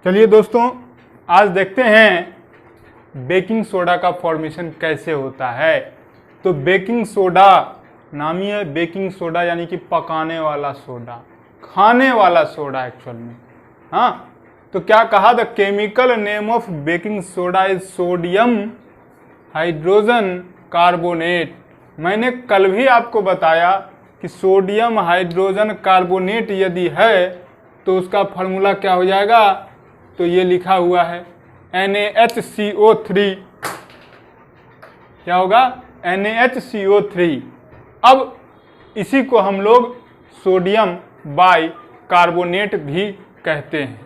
चलिए दोस्तों, आज देखते हैं बेकिंग सोडा का फॉर्मेशन कैसे होता है। तो बेकिंग सोडा नाम ही है, बेकिंग सोडा यानी कि पकाने वाला सोडा, खाने वाला सोडा एक्चुअल में। हाँ, तो क्या कहा, the chemical name of baking soda is sodium hydrogen carbonate. मैंने कल भी आपको बताया कि सोडियम हाइड्रोजन कार्बोनेट यदि है तो उसका फार्मूला क्या हो जाएगा। तो ये लिखा हुआ है NaHCO3। क्या होगा? NaHCO3। अब इसी को हम लोग सोडियम बाई कार्बोनेट भी कहते हैं।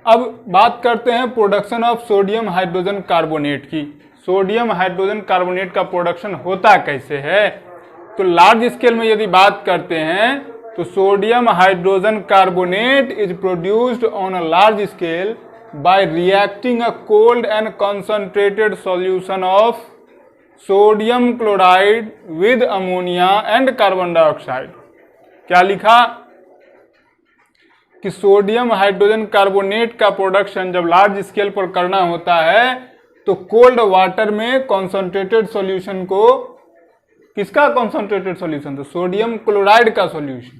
अब बात करते हैं production of sodium hydrogen carbonate की। सोडियम हाइड्रोजन कार्बोनेट का प्रोडक्शन होता कैसे है। तो लार्ज स्केल में यदि बात करते हैं तो sodium hydrogen carbonate is produced on a large scale bye reacting a cold and concentrated solution of sodium chloride with ammonia and carbon dioxide. क्या लिखा कि सोडियम हाइड्रोजन कार्बोनेट का प्रोडक्शन जब लार्ज स्केल पर करना होता है तो कोल्ड वाटर में कॉन्सेंट्रेटेड सॉल्यूशन को, किसका कॉन्सेंट्रेटेड सॉल्यूशन, तो सोडियम क्लोराइड का सॉल्यूशन।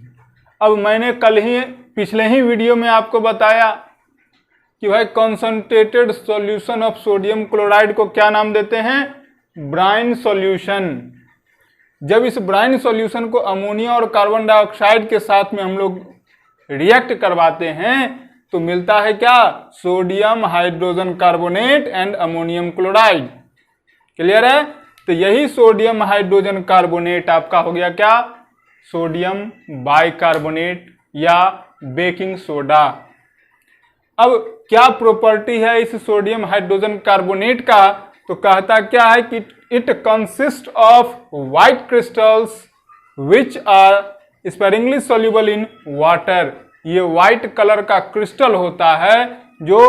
अब मैंने कल ही पिछले ही वीडियो में आपको बताया कि भाई concentrated solution of sodium chloride को क्या नाम देते हैं, ब्राइन सॉल्यूशन। जब इस ब्राइन सॉल्यूशन को अमोनिया और कार्बन डाइऑक्साइड के साथ में हम लोग रिएक्ट करवाते हैं तो मिलता है क्या, sodium hydrogen carbonate and ammonium chloride. Clear है। तो यही सोडियम हाइड्रोजन कार्बोनेट आपका हो गया क्या, सोडियम बाइकार्बोनेट या बेकिंग सोडा। अब क्या प्रॉपर्टी है इस सोडियम हाइड्रोजन कार्बोनेट का, तो कहता क्या है कि it consist of white crystals which are sparingly soluble in water. ये व्हाइट कलर का क्रिस्टल होता है जो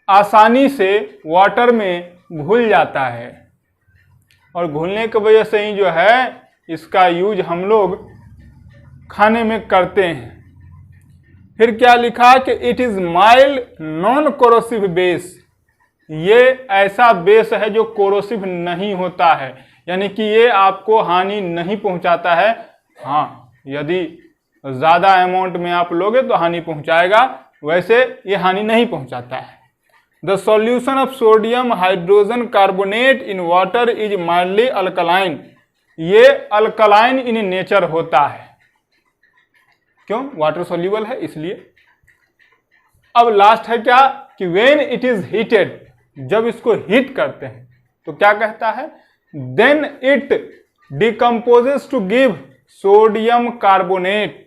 आसानी से वाटर में घुल जाता है, और घुलने की वजह से ही जो है इसका यूज हम लोग खाने में करते हैं। फिर क्या लिखा कि it is mild non corrosive base. ये ऐसा बेस है जो कोरोसिव नहीं होता है, यानी कि ये आपको हानि नहीं पहुंचाता है। हाँ, यदि ज्यादा अमाउंट में आप लोगे तो हानि पहुंचाएगा, वैसे ये हानि नहीं पहुंचाता है। The solution of sodium hydrogen carbonate in water is mildly alkaline. ये अल्कलाइन इन नेचर होता है, क्यों, वाटर सॉल्युबल है इसलिए। अब लास्ट है क्या कि व्हेन इट इज हीटेड, जब इसको हीट करते हैं तो क्या कहता है, then it decomposes to give sodium carbonate.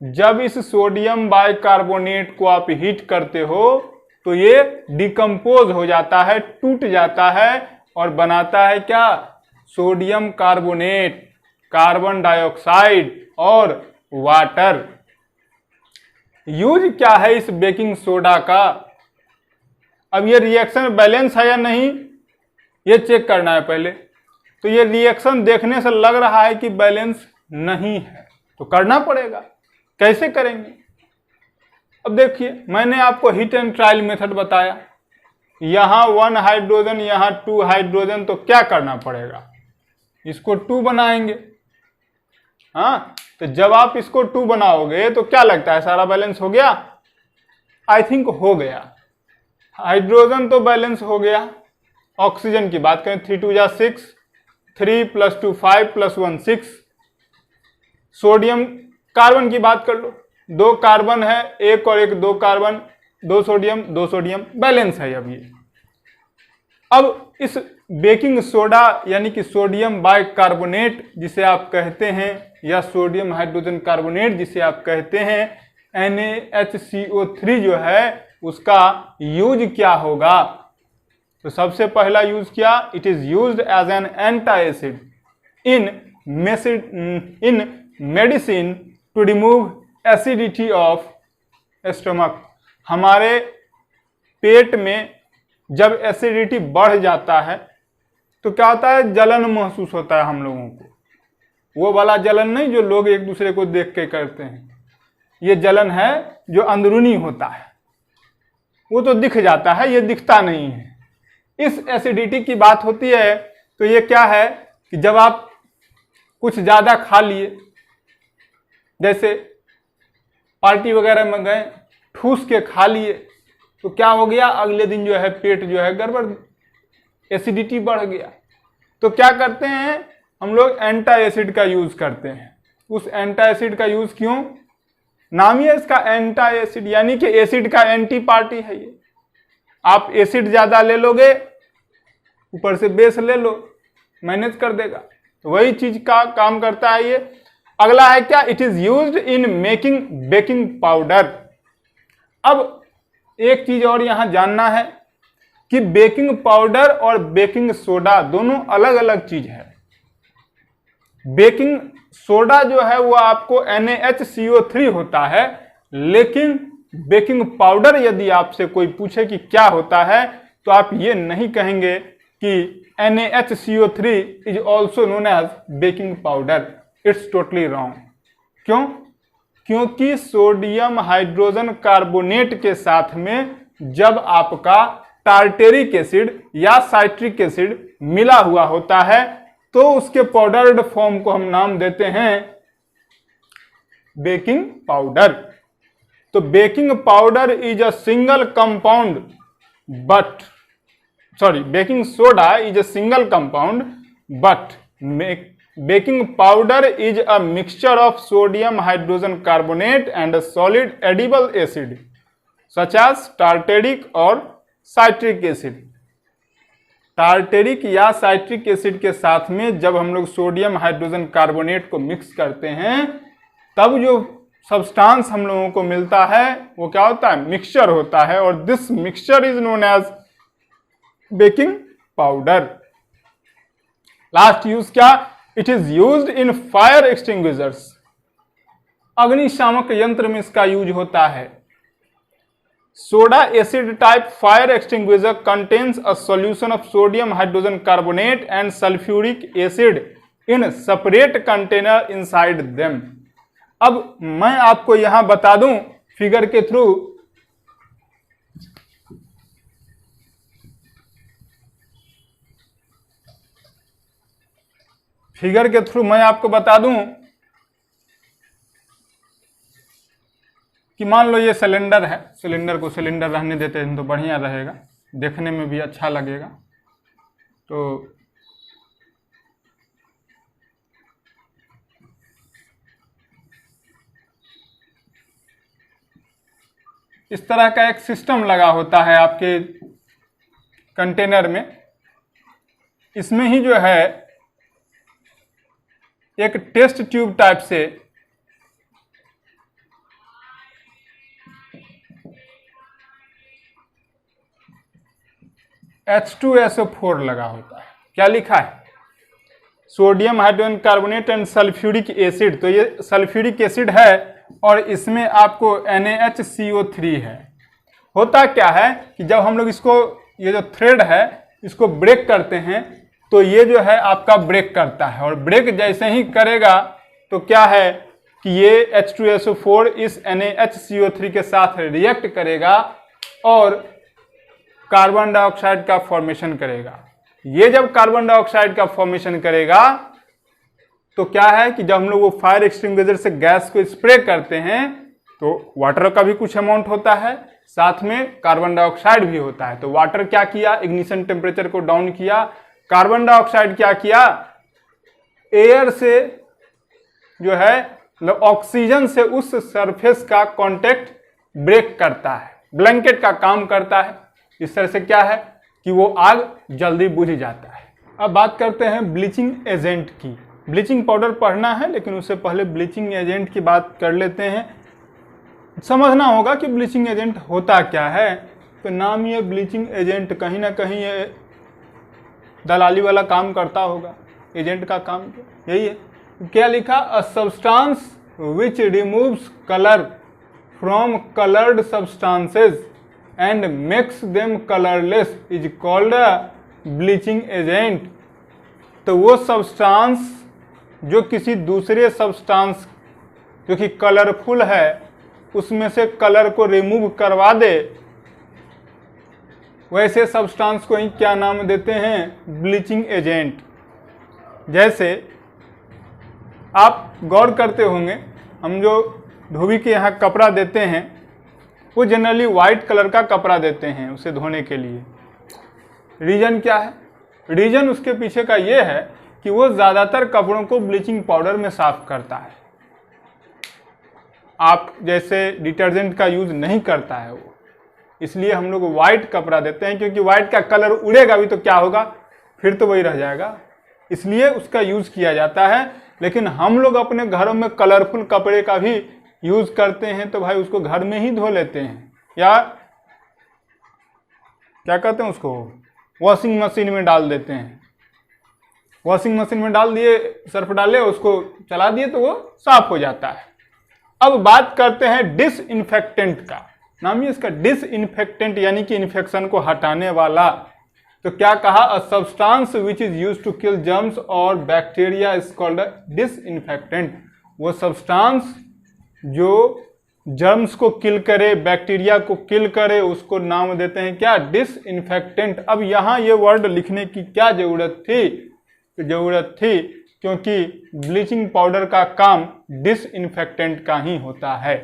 जब इस सोडियम बाइकार्बोनेट को आप हीट करते हो तो ये डिकम्पोज हो जाता है, टूट जाता है और बनाता है क्या, सोडियम कार्बोनेट, कार्बन डाइऑक्साइड और वाटर। यूज क्या है इस बेकिंग सोडा का। अब ये रिएक्शन बैलेंस है या नहीं, ये चेक करना है पहले। तो ये रिएक्शन देखने से लग रहा है कि बैलेंस नहीं है, तो करना पड़ेगा। कैसे करेंगे, अब देखिए, मैंने आपको हीट एंड ट्रायल मेथड बताया। यहां 1 हाइड्रोजन, यहां 2 हाइड्रोजन, तो क्या करना पड़ेगा, इसको 2 बनाएंगे। हाँ, तो जब आप इसको 2 बनाओगे तो क्या लगता है, सारा बैलेंस हो गया। आई थिंक हो गया। हाइड्रोजन तो बैलेंस हो गया। ऑक्सीजन की बात करें, 3 2 जा 6, 3 + 2 5 + 1 6। सोडियम, कार्बन की बात कर लो, 2 कार्बन है, 1 और 1 2 कार्बन, 2 सोडियम 2 सोडियम, बैलेंस है अब ये। अब इस बेकिंग सोडा यानी कि सोडियम बाइकार्बोनेट जिसे आप कहते हैं, या सोडियम हाइड्रोजन कार्बोनेट जिसे आप कहते हैं, NaHCO3 जो है, उसका यूज क्या होगा। तो सबसे पहला यूज क्या, it is used as an anti acid in medicine to remove acidity of stomach. हमारे पेट में जब एसिडिटी बढ़ जाता है तो क्या होता है, जलन महसूस होता है हम लोगों को। वो वाला जलन नहीं जो लोग एक दूसरे को देख के करते हैं, ये जलन है जो अंदरूनी होता है, वो तो दिख जाता है, ये दिखता नहीं है। इस एसिडिटी की बात होती है तो ये क्या है कि जब आप कुछ ज़्यादा खा लिए, जैसे पार्टी वगैरह में गए, ठूस के खा लिए, तो क्या हो गया, अगले दिन जो है पेट जो है गड़बड़, एसिडिटी बढ़ गया। तो क्या करते हैं हम लोग, एंटा एसिड का यूज करते हैं। उस एंटा एसिड का यूज क्यों, नाम ही है इसका एंटा एसिड, यानी कि एसिड का एंटी पार्टी है ये। आप एसिड ज्यादा ले लोगे, ऊपर से बेस ले लो, मैनेज कर देगा। तो वही चीज का काम करता है ये। अगला है क्या, it is used in making baking powder. अब एक चीज और यहां जानना है कि बेकिंग पाउडर और बेकिंग सोडा दोनों अलग अलग चीज है। बेकिंग सोडा जो है वो आपको NaHCO3 होता है, लेकिन बेकिंग पाउडर यदि आपसे कोई पूछे कि क्या होता है तो आप ये नहीं कहेंगे कि NaHCO3 is also known as baking powder. It's totally wrong. क्यों, क्योंकि सोडियम हाइड्रोजन कार्बोनेट के साथ में जब आपका टार्टेरिक एसिड या साइट्रिक एसिड मिला हुआ होता है तो उसके पाउडर्ड फॉर्म को हम नाम देते हैं बेकिंग पाउडर। तो baking powder is a single compound but baking soda is a single compound but baking powder is a mixture of sodium hydrogen carbonate and a solid edible acid such as tartaric और citric acid. Tartaric या citric acid के साथ में जब हम लोग sodium hydrogen carbonate को mix करते हैं तब जो सब्सटेंस हम लोगों को मिलता है वो क्या होता है, मिक्सचर होता है, और this mixture is known as baking powder. Last use क्या, it is used in fire extinguishers. अग्निशामक यंत्र में इसका यूज होता है। Soda acid type fire extinguisher contains a solution of sodium hydrogen carbonate and sulphuric acid in separate container inside them. अब मैं आपको यहां बता दूं फिगर के थ्रू, मैं आपको बता दूं कि मान लो ये सिलेंडर है, सिलेंडर को सिलेंडर रहने देते हैं तो बढ़िया रहेगा, देखने में भी अच्छा लगेगा। तो इस तरह का एक सिस्टम लगा होता है आपके कंटेनर में। इसमें ही जो है एक टेस्ट ट्यूब टाइप से H2SO4 लगा होता है। क्या लिखा है, sodium hydrogen carbonate and sulphuric acid. तो ये सल्फ्यूरिक एसिड है और इसमें आपको NaHCO3 है। होता क्या है कि जब हम लोग इसको, ये जो थ्रेड है इसको ब्रेक करते हैं तो ये जो है आपका ब्रेक करता है, और ब्रेक जैसे ही करेगा तो क्या है कि ये H2SO4 इस NaHCO3 के साथ रिएक्ट करेगा और कार्बन डाइऑक्साइड का फॉर्मेशन करेगा। ये जब कार्बन डाइऑक्साइड का फॉर्मेशन करेगा तो क्या है कि जब हम लोग वो फायर एक्सटिंग्विशर से गैस को स्प्रे करते हैं तो वाटर का भी कुछ अमाउंट होता है, साथ में कार्बन डाइऑक्साइड भी होता है। तो वाटर क्या किया, इग्निशन टेम्परेचर को डाउन किया। कार्बन डाइऑक्साइड क्या किया, एयर से जो है मतलब ऑक्सीजन से उस सरफेस का कांटेक्ट ब्रेक करता है, ब्लैंकेट का काम करता है। इस तरह से क्या है कि वो आग जल्दी बुझ जाता है। अब बात करते हैं ब्लीचिंग एजेंट की। ब्लीचिंग पाउडर पढ़ना है लेकिन उससे पहले ब्लीचिंग एजेंट की बात कर लेते हैं। समझना होगा कि ब्लीचिंग एजेंट होता क्या है। तो नाम ये ब्लीचिंग एजेंट, कहीं ना कहीं ये दलाली वाला काम करता होगा। एजेंट का काम यही है। क्या लिखा, अ substance which removes colour from coloured substances and makes them colourless is called bleaching agent. तो वो सब्सटेंस जो किसी दूसरे सब्सटेंस जो कि कलरफुल है उसमें से कलर को रिमूव करवा दे, वैसे सब्सटेंस को ही क्या नाम देते हैं? Bleaching agent. जैसे आप गौर करते होंगे, हम जो धोबी के यहाँ कपड़ा देते हैं वो जनरली वाइट कलर का कपड़ा देते हैं उसे धोने के लिए। रीजन क्या है? रीजन उसके पीछे का ये है कि वो ज़्यादातर कपड़ों को ब्लीचिंग पाउडर में साफ करता है। आप जैसे डिटर्जेंट का यूज नहीं करता है वो, इसलिए हम लोग वाइट कपड़ा देते हैं, क्योंकि वाइट का कलर उड़ेगा भी तो क्या होगा, फिर तो वही रह जाएगा, इसलिए उसका यूज किया जाता है। लेकिन हम लोग अपने घरों में कलरफुल कपड़े का भी यूज करते हैं, तो भाई उसको घर में ही धो लेते हैं, या क्या कहते हैं उसको, वॉशिंग मशीन में डाल देते हैं। वॉशिंग मशीन में डाल दिए, सर्फ डाले, उसको चला दिए तो वो साफ हो जाता है। अब बात करते हैं डिसइंफेक्टेंट का। नाम ही इसका डिसइंफेक्टेंट, यानी कि इन्फेक्शन को हटाने वाला। तो क्या कहा? A substance which is used to kill germs और bacteria is called a disinfectant. वो सब्सटेंस जो जर्म्स को किल करे, बैक्टीरिया को किल करे, उसको नाम देते हैं क्या? डिसइंफेक्टेंट। अब यहाँ ये वर्ड लिखने की क्या जरूरत थी? जरूरत थी क्योंकि ब्लीचिंग पाउडर का काम डिसइंफेक्टेंट का ही होता है।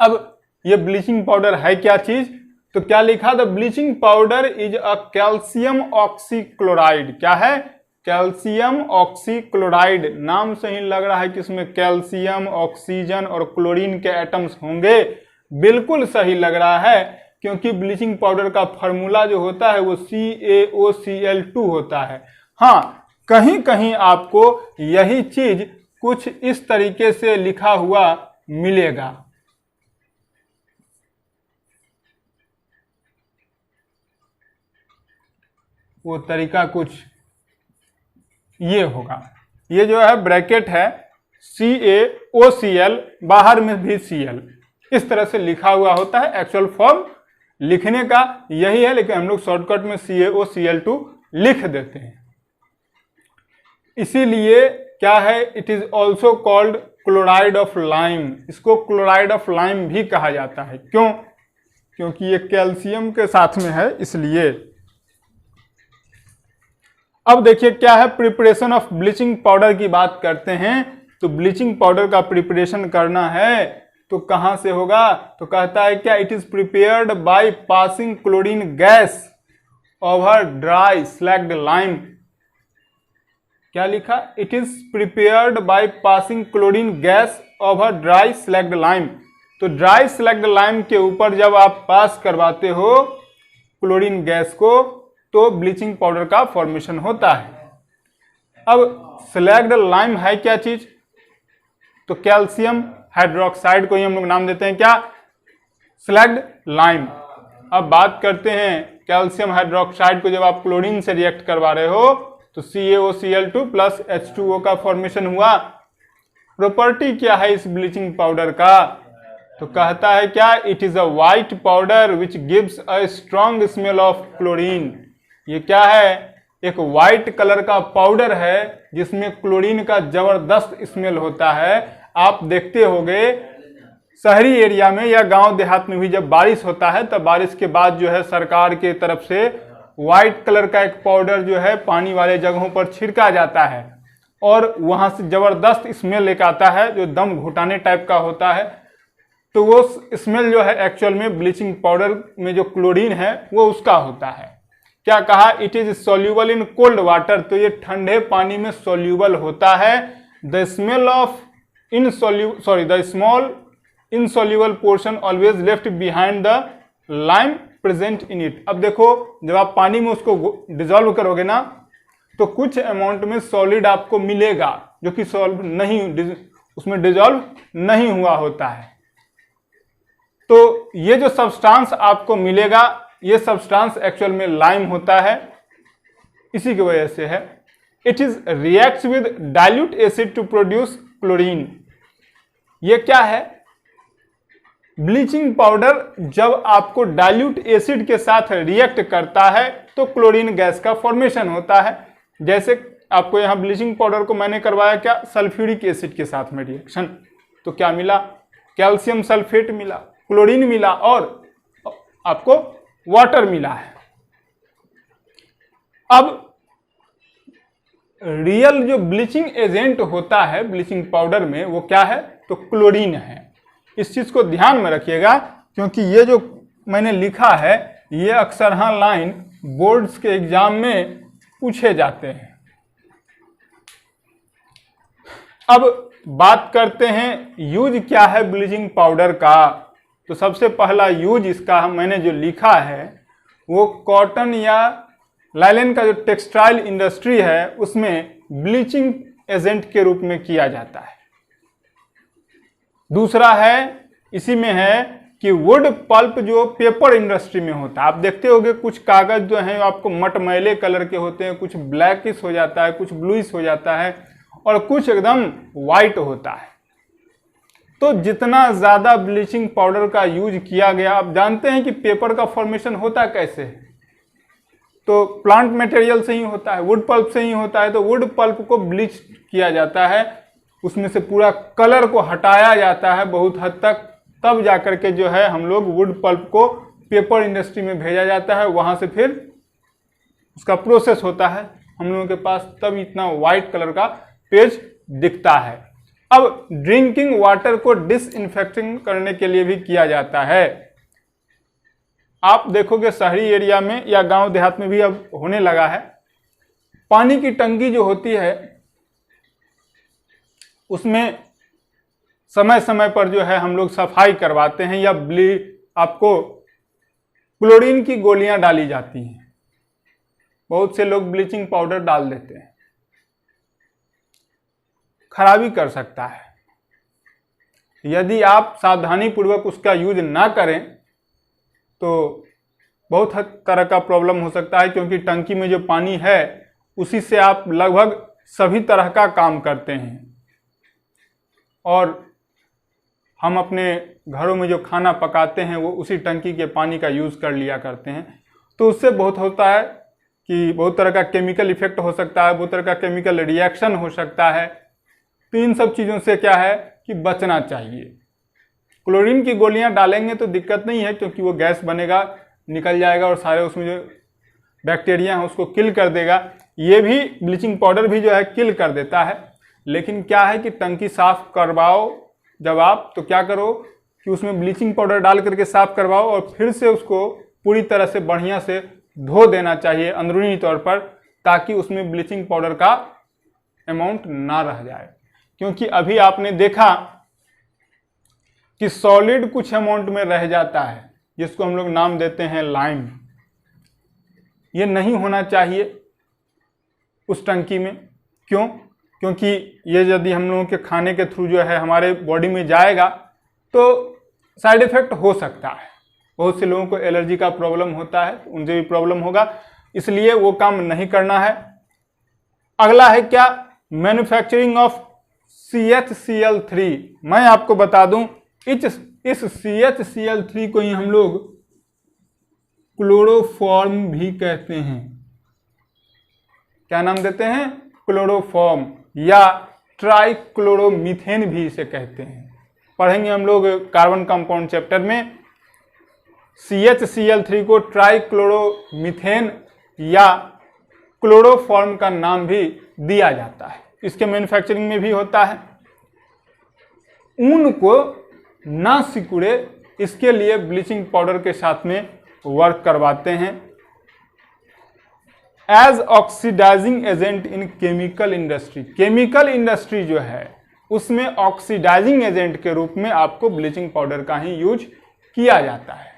अब ये ब्लीचिंग पाउडर है क्या चीज? तो क्या लिखा? The bleaching powder is a calcium oxychloride. क्या है? Calcium oxychloride. नाम से ही लग रहा है कि इसमें कैल्शियम, ऑक्सीजन और क्लोरीन के एटम्स होंगे। बिल्कुल सही लग रहा है, क्योंकि ब्लीचिंग पाउडर का फार्मूला जो होता है वो CaOCl2 होता है। हाँ, कहीं कहीं आपको यही चीज कुछ इस तरीके से लिखा हुआ मिलेगा। वो तरीका कुछ ये होगा, ये जो है ब्रैकेट है CaOCl, बाहर में भी Cl, इस तरह से लिखा हुआ होता है। एक्चुअल फॉर्म लिखने का यही है, लेकिन हम लोग शॉर्टकट में CaOCl2 लिख देते हैं। इसीलिए क्या है? It is also called chloride of lime. इसको क्लोराइड ऑफ लाइम भी कहा जाता है। क्यों? क्योंकि ये कैल्शियम के साथ में है, इसलिए। अब देखिए क्या है, प्रिपरेशन ऑफ ब्लीचिंग पाउडर की बात करते हैं। तो ब्लीचिंग पाउडर का प्रिपरेशन करना है तो कहां से होगा? तो कहता है क्या? It is prepared by passing chlorine gas over dry slagged lime. क्या लिखा? It is prepared by passing chlorine gas over dry slagged lime. तो ड्राई स्लैग्ड लाइम के ऊपर जब आप पास करवाते हो क्लोरीन गैस को, तो ब्लीचिंग पाउडर का फॉर्मेशन होता है। अब स्लैग्ड लाइम है क्या चीज? तो कैल्शियम हाइड्रोक्साइड को ही हम लोग नाम देते हैं क्या? Slagged lime. अब बात करते हैं कैल्शियम हाइड्रोक्साइड को जब आप क्लोरीन से रिएक्ट करवा रहे हो तो CaOCl2 प्लस H2O का फॉर्मेशन हुआ। प्रॉपर्टी क्या है इस ब्लीचिंग पाउडर का? तो कहता है क्या? It is a white powder which gives a strong smell of chlorine. ये क्या है? एक वाइट कलर का पाउडर है जिसमें क्लोरीन का जबरदस्त स्मेल होता है। आप देखते होंगे शहरी एरिया में या गांव देहात में भी जब बारिश होता है तब बारिश के बाद जो है सरकार के तरफ से व्हाइट कलर का एक पाउडर जो है पानी वाले जगहों पर छिड़का जाता है और वहां से जबरदस्त स्मेल एक आता है जो दम घुटाने टाइप का होता है। तो वो स्मेल जो है एक्चुअल में ब्लीचिंग पाउडर में जो क्लोरीन है वो उसका होता है। क्या कहा? It is soluble in cold water. तो ये ठंडे पानी में सोल्यूबल होता है। The smell of the small insoluble portion always left behind the lime present in it. अब देखो जब आप पानी में उसको डिजोल्व करोगे ना तो कुछ अमाउंट में सॉलिड आपको मिलेगा जो कि सॉल्व नहीं, उसमें डिजोल्व नहीं हुआ होता है। तो ये जो सब्सटेंस आपको मिलेगा ये सब्सटेंस एक्चुअल में लाइम होता है, इसी की वजह से है। It is reacts with dilute acid to produce chlorine. ये क्या है? ब्लीचिंग पाउडर जब आपको डाइल्यूट एसिड के साथ रिएक्ट करता है तो क्लोरीन गैस का फॉर्मेशन होता है। जैसे आपको यहां ब्लीचिंग पाउडर को मैंने करवाया क्या? सल्फ्यूरिक एसिड के साथ में रिएक्शन, तो क्या मिला? कैल्शियम सल्फेट मिला, क्लोरीन मिला और आपको वाटर मिला है। अब रियल जो ब्लीचिंग एजेंट होता है ब्लीचिंग पाउडर में वो क्या है, तो क्लोरीन है। इस चीज को ध्यान में रखिएगा, क्योंकि ये जो मैंने लिखा है ये अक्सर लाइन बोर्ड्स के एग्जाम में पूछे जाते हैं। अब बात करते हैं यूज क्या है ब्लीचिंग पाउडर का। तो सबसे पहला यूज इसका मैंने जो लिखा है वो कॉटन या लाइलन का जो टेक्सटाइल इंडस्ट्री है उसमें ब्लीचिंग एजेंट के रूप में किया जाता है। दूसरा है इसी में है कि वुड पल्प जो पेपर इंडस्ट्री में होता है, आप देखते होंगे कुछ कागज जो है आपको मटमैले कलर के होते हैं, कुछ ब्लैकिश हो जाता है, कुछ ब्लूइश हो जाता है और कुछ एकदम वाइट होता है। तो जितना ज्यादा ब्लीचिंग पाउडर का यूज किया गया, आप जानते हैं कि पेपर का फॉर्मेशन होता कैसे है, तो प्लांट मटेरियल से ही होता है, वुड पल्प से ही होता है। तो वुड पल्प को ब्लीच किया जाता है, उसमें से पूरा कलर को हटाया जाता है बहुत हद तक, तब जाकर के जो है हम लोग वुड पल्प को पेपर इंडस्ट्री में भेजा जाता है, वहां से फिर उसका प्रोसेस होता है हम लोगों के पास, तब इतना वाइट कलर का पेज दिखता है। अब ड्रिंकिंग वाटर को डिसइंफेक्टिंग करने के लिए भी किया जाता है। आप देखोगे शहरी एरिया में या गांव देहात में भी अब होने लगा है, पानी की टंकी जो होती है उसमें समय समय पर जो है हम लोग सफाई करवाते हैं या आपको क्लोरीन की गोलियां डाली जाती हैं। बहुत से लोग ब्लीचिंग पाउडर डाल देते हैं, खराबी कर सकता है। यदि आप सावधानी पूर्वक उसका यूज ना करें तो बहुत हद तरह का प्रॉब्लम हो सकता है, क्योंकि टंकी में जो पानी है उसी से आप लगभग सभी तरह का काम करते हैं और हम अपने घरों में जो खाना पकाते हैं वो उसी टंकी के पानी का यूज़ कर लिया करते हैं। तो उससे बहुत होता है कि बहुत तरह का केमिकल इफेक्ट हो सकता है, बहुत तरह का केमिकल रिएक्शन हो सकता है। तो इन सब चीज़ों से क्या है कि बचना चाहिए। क्लोरीन की गोलियां डालेंगे तो दिक्कत नहीं है, क्योंकि वो गैस बनेगा, निकल जाएगा और सारे उसमें जो बैक्टीरिया हैं उसको किल कर देगा। ये भी ब्लीचिंग पाउडर भी जो है किल कर देता है। लेकिन क्या है कि टंकी साफ करवाओ जब आप, तो क्या करो कि उसमें ब्लीचिंग पाउडर डाल करके साफ करवाओ और फिर से उसको पूरी तरह से बढ़िया से धो देना चाहिए अंदरूनी तौर पर, ताकि उसमें ब्लीचिंग पाउडर का अमाउंट ना रह जाए। क्योंकि अभी आपने देखा कि सॉलिड कुछ अमाउंट में रह जाता है, जिसको हम लोग नाम देते हैं लाइम। ये नहीं होना चाहिए उस टंकी में। क्यों? क्योंकि ये यदि हम लोगों के खाने के थ्रू जो है हमारे बॉडी में जाएगा तो साइड इफेक्ट हो सकता है। बहुत से लोगों को एलर्जी का प्रॉब्लम होता है, उनसे भी प्रॉब्लम होगा, इसलिए वो काम नहीं करना है। अगला है क्या? Manufacturing of CHCl3। मैं आपको बता दूं इस CHCl3 को ही हम लोग क्लोरोफॉर्म भी कहते हैं। क्या नाम देते हैं? क्लोरोफॉर्म या ट्राइक्लोरोमीथेन भी इसे कहते हैं। पढ़ेंगे हम लोग कार्बन कंपाउंड चैप्टर में। CHCl3 को ट्राइक्लोरोमीथेन या क्लोरोफॉर्म का नाम भी दिया जाता है। इसके मैन्युफैक्चरिंग में भी होता है। ऊन को ना सिकुड़े इसके लिए ब्लीचिंग पाउडर के साथ में वर्क करवाते हैं। As oxidising agent in chemical industry. Chemical industry जो है उसमें ऑक्सीडाइजिंग एजेंट के रूप में आपको ब्लीचिंग पाउडर का ही यूज किया जाता है।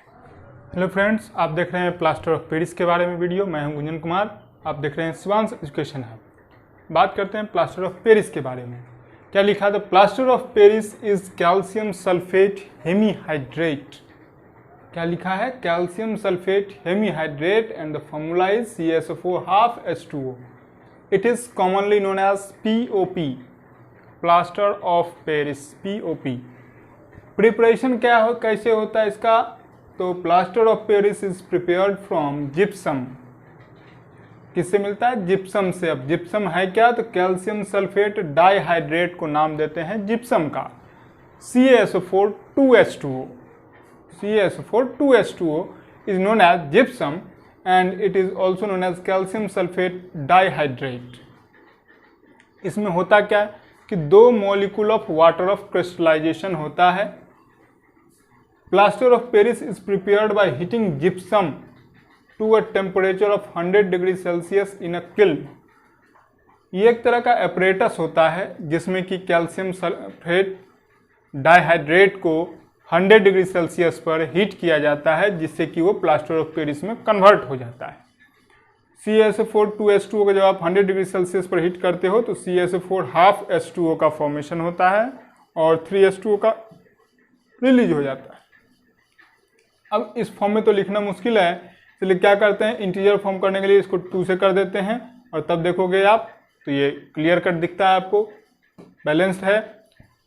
हेलो फ्रेंड्स, आप देख रहे हैं प्लास्टर ऑफ पेरिस के बारे में वीडियो। मैं हूं गुंजन कुमार, आप देख रहे हैं शिवांश एजुकेशन हब। बात करते हैं प्लास्टर ऑफ पेरिस के बारे में। क्या लिखा? The plaster of Paris is calcium sulphate hemihydrate. क्या लिखा है? Calcium sulphate hemihydrate and the formula is CSO4 it is commonly known as POP, plaster of Paris, POP। Preparation क्या हो, कैसे होता है इसका? तो plaster of Paris is prepared from gypsum. किससे मिलता है? जिप्सम से। अब जिप्सम है क्या? तो कैल्शियम सल्फेट डाइहाइड्रेट को नाम देते हैं जिप्सम का। CaSO4 2H2O. CaSO4 2H2O is known as gypsum and it is also known as calcium sulfate dihydrate. इसमें होता क्या है कि 2 molecule of water of crystallisation होता है. Plaster of Paris is prepared by heating gypsum to a temperature of 100 degree Celsius in a kiln. ये एक तरह का एपरेटस होता है जिसमें कि कैल्शियम सल्फेट डाइहाइड्रेट को 100 डिग्री सेल्सियस पर हीट किया जाता है जिससे कि वो प्लास्टर ऑफ पेरिस में कन्वर्ट हो जाता है. CaSO4 2H2O को जब आप 100 डिग्री सेल्सियस पर हीट करते हो तो CaSO4 हाफ H2O का फॉर्मेशन होता है और 3H2O का रिलीज हो जाता है. अब इस फॉर्म में तो लिखना मुश्किल है, इसलिए क्या करते हैं, इंटीजर फॉर्म करने के लिए इसको 2 से कर देते हैं और तब देखोगे आप तो ये क्लियर कट दिखता है आपको, बैलेंस्ड है.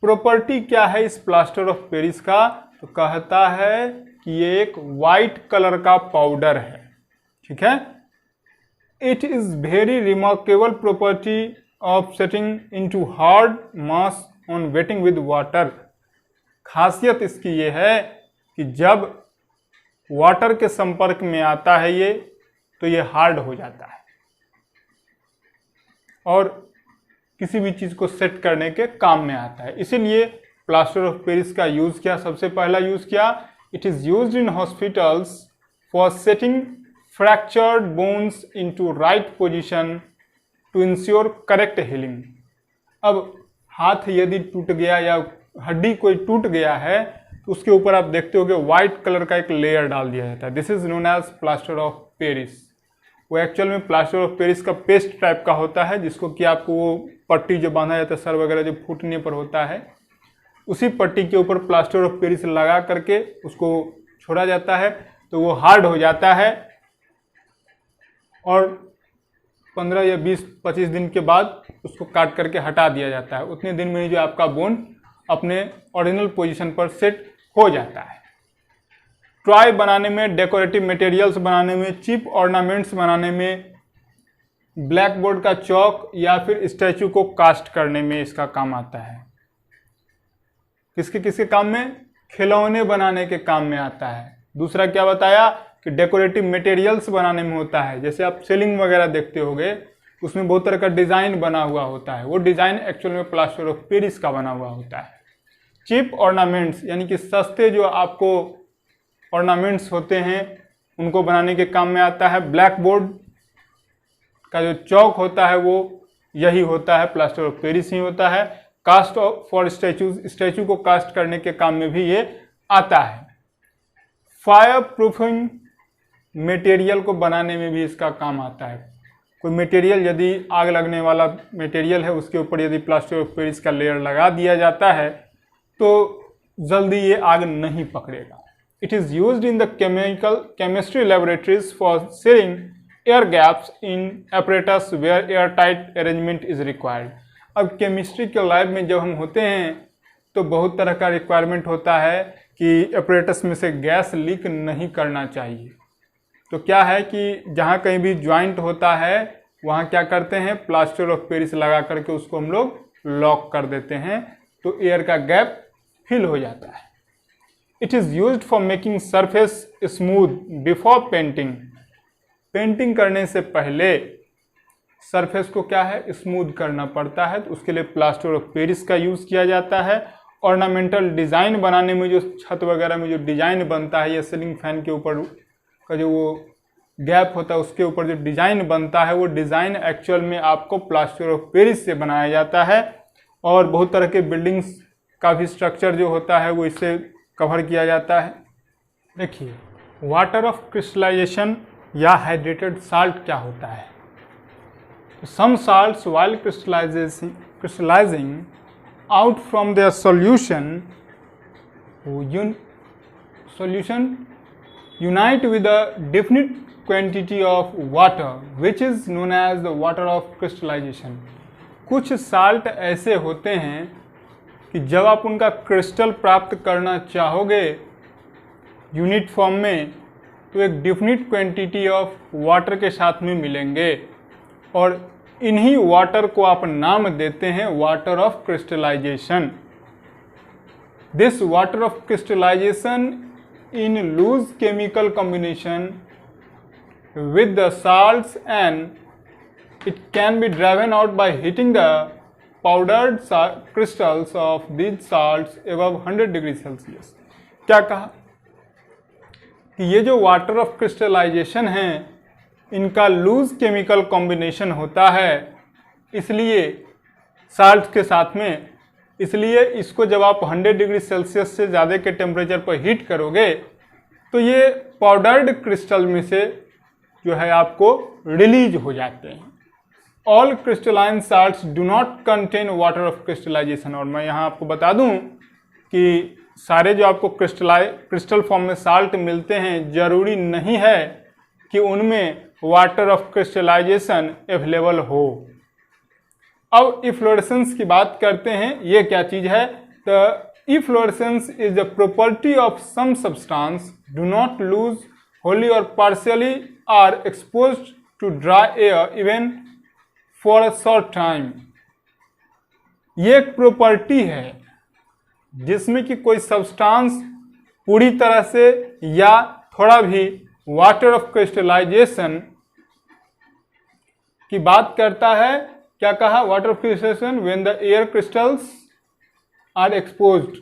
प्रॉपर्टी क्या है इस प्लास्टर ऑफ पेरिस का, तो कहता है कि ये एक वाइट कलर का पाउडर है. ठीक है. It is very remarkable property of setting into hard mass on waiting with water. खासियत इसकी ये है कि जब वाटर के संपर्क में आता है ये तो ये हार्ड हो जाता है और किसी भी चीज को सेट करने के काम में आता है. इसीलिए प्लास्टर ऑफ पेरिस का यूज किया, सबसे पहला यूज किया. It is used in hospitals for setting fractured bones into right position to ensure correct healing. अब हाथ यदि टूट गया या हड्डी कोई टूट गया है तो उसके ऊपर आप देखते होगे व्हाइट कलर का एक लेयर डाल दिया जाता है. This is known as plaster of Paris. वो एक्चुअल में प्लास्टर ऑफ पेरिस का पेस्ट टाइप का होता है जिसको कि आपको वो पट्टी जो बांधा जाता है सर वगैरह जो फूटने पर होता है उसी पट्टी के ऊपर प्लास्टर ऑफ पेरिस लगा करके उसको छोड़ा जाता है तो वो हार्ड हो जाता है और 15 या 20-25 दिन के बाद उसको काट करके हटा दिया जाता है. उतने दिन में ही जो आपका बोन अपने ओरिजिनल पोजीशन पर सेट हो जाता है. टॉय बनाने में, डेकोरेटिव मटेरियल्स बनाने में, चिप ऑर्नामेंट्स बनाने में, ब्लैक बोर्ड का चौक या फिर स्टैचू को कास्ट करने में इसका काम आता है. किसके किसके काम में? खिलौने बनाने के काम में आता है. दूसरा क्या बताया कि डेकोरेटिव मटेरियल्स बनाने में होता है. जैसे आप सीलिंग वगैरह देखते होंगे उसमें बहुत तरह का डिज़ाइन बना हुआ होता है, वो डिज़ाइन एक्चुअल में प्लास्टर ऑफ पेरिस का बना हुआ होता है. चिप ऑर्नामेंट्स यानी कि सस्ते जो आपको ऑर्नामेंट्स होते हैं उनको बनाने के काम में आता है. ब्लैक बोर्ड का जो चौक होता है वो यही होता है, प्लास्टर ऑफ पेरिस ही होता है. कास्ट फॉर स्टैचूज, स्टैचू को कास्ट करने के काम में भी ये आता है. फायर प्रूफिंग मटेरियल को बनाने में भी इसका काम आता है. कोई मटेरियल यदि आग लगने वाला मटेरियल है उसके ऊपर यदि प्लास्टर ऑफ पेरिस का लेयर लगा दिया जाता है तो जल्दी ये आग नहीं पकड़ेगा. It is used in the chemistry laboratories for sealing air gaps in apparatus where air tight arrangement is required. अब केमिस्ट्री के लैब में जब हम होते हैं तो बहुत तरह का रिक्वायरमेंट होता है कि apparatus में से गैस लीक नहीं करना चाहिए. तो क्या है कि जहाँ कहीं भी ज्वाइंट होता है वहाँ क्या करते हैं, प्लास्टर ऑफ पेरिस लगा करके उसको हम लोग लॉक कर देते हैं तो एयर का गैप फिल हो जाता है. It is used for making surface smooth before painting. Painting करने से पहले सरफेस को क्या है, स्मूथ करना पड़ता है, तो उसके लिए प्लास्टर ऑफ पेरिस का यूज़ किया जाता है. ऑर्नामेंटल डिज़ाइन बनाने में जो छत वगैरह में जो डिज़ाइन बनता है या सीलिंग फैन के ऊपर का जो वो गैप होता है उसके ऊपर जो डिज़ाइन बनता है वो डिज़ाइन एक्चुअल में आपको प्लास्टर ऑफ पेरिस से बनाया जाता है. और बहुत तरह के बिल्डिंग्स का भी स्ट्रक्चर जो होता है वो इससे कवर किया जाता है. देखिए वाटर ऑफ क्रिस्टलाइजेशन या हाइड्रेटेड साल्ट क्या होता है. Some salts while crystallising out from their solution unite with a definite quantity of water which is known as the water of crystallization. कुछ साल्ट ऐसे होते हैं कि जब आप उनका क्रिस्टल प्राप्त करना चाहोगे यूनिट फॉर्म में तो एक डिफिनिट क्वांटिटी ऑफ वाटर के साथ में मिलेंगे और इन्हीं वाटर को आप नाम देते हैं water of crystallisation. This water of crystallisation in loose chemical combination with the salts and it can be driven out by heating the powdered crystals of these salts above 100 degree Celsius. क्या कहा कि ये जो water of crystallisation है इनका loose chemical combination होता है, इसलिए साल्ट के साथ में, इसलिए इसको जब आप 100 डिग्री सेल्सियस से ज़्यादा के टेम्परेचर पर हीट करोगे तो ये पाउडर्ड क्रिस्टल में से जो है आपको रिलीज हो जाते हैं। All crystalline salts do not contain water of crystallisation. और मैं यहाँ आपको बता दूँ कि सारे जो आपको क्रिस्टल फॉर्म में साल्ट मिलते हैं जरूरी नहीं है कि उनमें वाटर ऑफ क्रिस्टलाइजेशन अवेलेबल हो। अब इफ्लोरेसेंस की बात करते हैं, ये क्या चीज़ है? तो efflorescence is the property of some substance do not lose wholly or partially are exposed to dry air even for a short time। ये एक प्रॉपर्टी है जिसमें कि कोई सब्सटेंस पूरी तरह से या थोड़ा भी वाटर ऑफ क्रिस्टलाइजेशन की बात करता है। क्या कहा? Water of crystallisation when the air crystals are exposed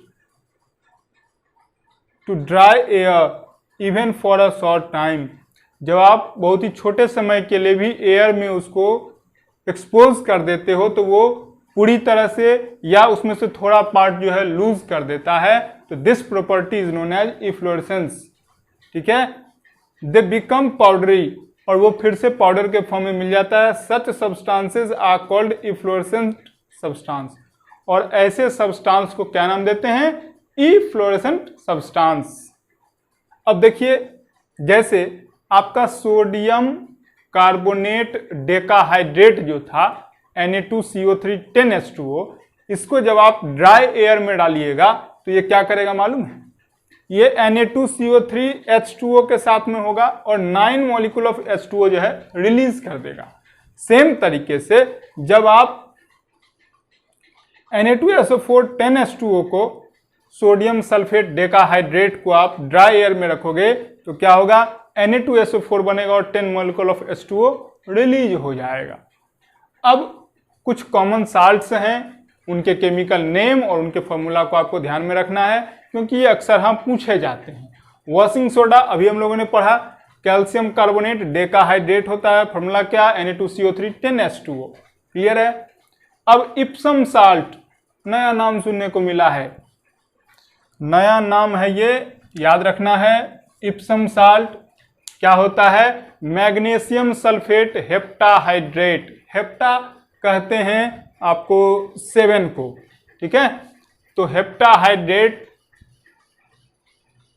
to dry air even for a short time. जब आप बहुत ही छोटे समय के लिए भी एयर में उसको एक्सपोज कर देते हो तो वो पूरी तरह से या उसमें से थोड़ा पार्ट जो है लूज कर देता है, तो this property is known as efflorescence. ठीक है, दे बिकम पाउडरी, और वो फिर से पाउडर के फॉर्म में मिल जाता है। सच सब्सटेंसेस आर कॉल्ड इफ्लोरेसेंट सब्सटेंस। और ऐसे सब्सटेंस को क्या नाम देते हैं? इफ्लोरेसेंट सब्सटेंस। अब देखिए, जैसे आपका सोडियम कार्बोनेट डेकाहाइड्रेट जो था Na2CO3 10H2O, इसको जब आप ड्राई एयर में डालिएगा तो ये क्या करेगा मालूम है? ये Na2CO3 H2O के साथ में होगा और 9 मॉलिक्यूल ऑफ H2O जो है रिलीज कर देगा। सेम तरीके से जब आप Na2SO4 10H2O को, सोडियम सल्फेट डेकाहाइड्रेट को आप ड्राई एयर में रखोगे तो क्या होगा? Na2SO4 बनेगा और 10 मॉलिक्यूल ऑफ H2O रिलीज हो जाएगा। अब कुछ कॉमन साल्ट्स हैं, उनके केमिकल नेम और उनके फॉर्मूला को आपको ध्यान में रखना है क्योंकि ये अक्सर हम पूछे जाते हैं। वॉशिंग सोडा अभी हम लोगों ने पढ़ा, कैल्शियम कार्बोनेट डेकाहाइड्रेट होता है, फॉर्मूला क्या? Na2CO3 10H2O। क्लियर है? अब इप्सम साल्ट, नया नाम सुनने को मिला है, नया नाम है ये, याद रखना है। इप्सम साल्ट क्या होता है? Magnesium sulphate heptahydrate. हेप्टा कहते हैं आपको 7 को, ठीक है? तो हेप्टाहाइड्रेट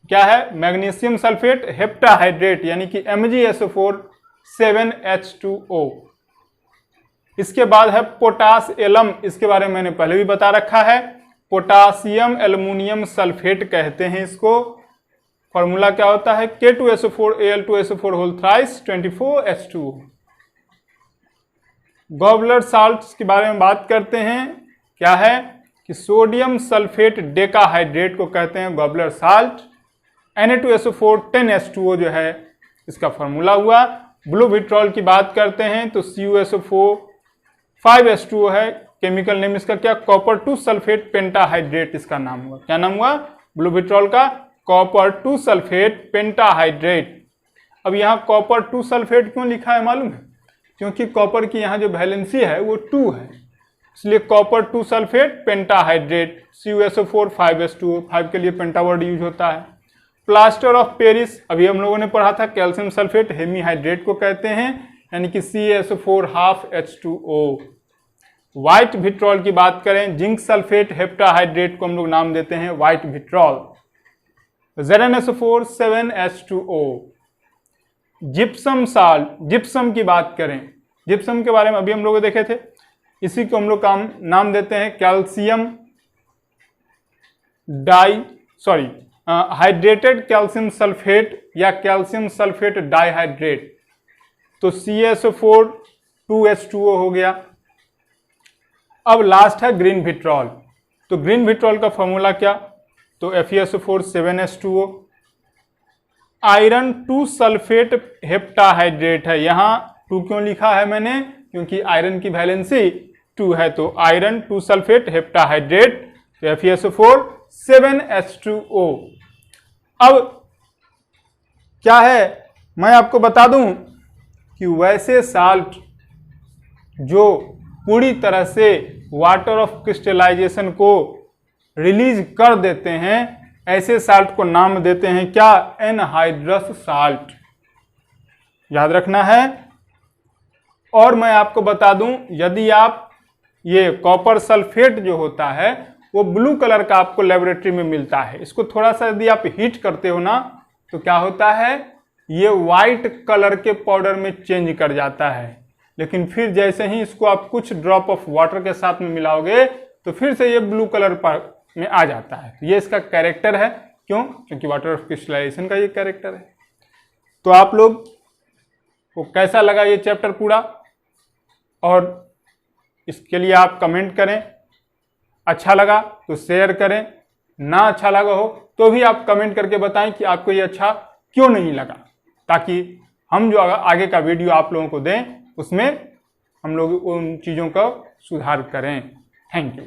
क्या है? मैग्नीशियम सल्फेट हेप्टाहाइड्रेट, यानी कि MgSO4 7H2O। इसके बाद है पोटास एलम, इसके बारे में मैंने पहले भी बता रखा है। पोटासियम एल्युमिनियम सल्फेट कहते हैं इसको। फॉर्मूला क्या होता है? K2SO4 Al2SO4 whole thrice 24H2O। गॉबलर salts के बारे में बात करते हैं। क्या है कि सोडियम सल्फेट डेकाहाइड्रेट को कहते हैं गॉबलर साल्ट। Na2SO4 10H2O जो है इसका फॉर्मूला हुआ। ब्लू विट्रॉल की बात करते हैं तो CuSO4 5H2O है, केमिकल नेम इसका क्या? कॉपर 2 सल्फेट पेंटाहाइड्रेट इसका नाम हुआ। क्या नाम हुआ? ब्लू विट्रॉल का कॉपर 2 सल्फेट पेंटाहाइड्रेट। अब यहाँ कॉपर 2 सल्फेट क्यों लिखा है मालूम है? क्योंकि कॉपर की यहाँ जो वैलेंसी है वो 2 है, इसलिए copper 2 sulphate pentahydrate. CuSO4 5H2O, 5 के लिए पेंटा वर्ड यूज होता है। प्लास्टर ऑफ पेरिस अभी हम लोगों ने पढ़ा था, कैल्शियम सल्फेट हेमीहाइड्रेट को कहते हैं, यानी कि CaSO4 half H2O। White vitriol की बात करें, जिंक सल्फेट हेप्टाहाइड्रेट को हम लोग नाम देते हैं white vitriol. ZnSO4 7H2O। Gypsum salt, gypsum की बात करें, जिप्सम के बारे में अभी हम लोग देखे थे, इसी को हम लोग का नाम देते हैं कैल्शियम हाइड्रेटेड कैल्शियम सल्फेट या कैल्शियम सल्फेट डाइहाइड्रेट। तो CaSO4 2H2O हो गया। अब लास्ट है ग्रीन विट्रॉल। तो ग्रीन विट्रॉल का फॉर्मूला क्या? तो FeSO4 7H2O। Iron 2 sulphate heptahydrate है, यहाँ 2 क्यों लिखा है मैंने, क्योंकि आयरन की वैलेंसी 2 है, तो आयरन 2 सल्फेट हेप्टाहाइड्रेट, तो FeSO4 7H2O। अब क्या है, मैं आपको बता दूं कि वैसे साल्ट जो पूरी तरह से वाटर ऑफ क्रिस्टलाइजेशन को रिलीज कर देते हैं, ऐसे साल्ट को नाम देते हैं क्या, एनहाइड्रस साल्ट, याद रखना है। और मैं आपको बता दूं, यदि आप ये कॉपर सल्फेट जो होता है वो ब्लू कलर का आपको लेबोरेटरी में मिलता है, इसको थोड़ा सा यदि आप हीट करते हो ना तो क्या होता है, ये व्हाइट कलर के पाउडर में चेंज कर जाता है, लेकिन फिर जैसे ही इसको आप कुछ ड्रॉप ऑफ वाटर के साथ में मिलाओगे तो फिर से ये ब्लू कलर में आ जाता है। तो ये इसका कैरेक्टर है, क्यों, क्योंकि वाटर ऑफ क्रिस्टलाइजेशन का ये कैरेक्टर है। तो आप लोग को कैसा लगा ये चैप्टर पूरा, और इसके लिए आप कमेंट करें, अच्छा लगा तो शेयर करें, ना अच्छा लगा हो तो भी आप कमेंट करके बताएं कि आपको ये अच्छा क्यों नहीं लगा, ताकि हम जो आगे का वीडियो आप लोगों को दें उसमें हम लोग उन चीज़ों का सुधार करें। Thank you.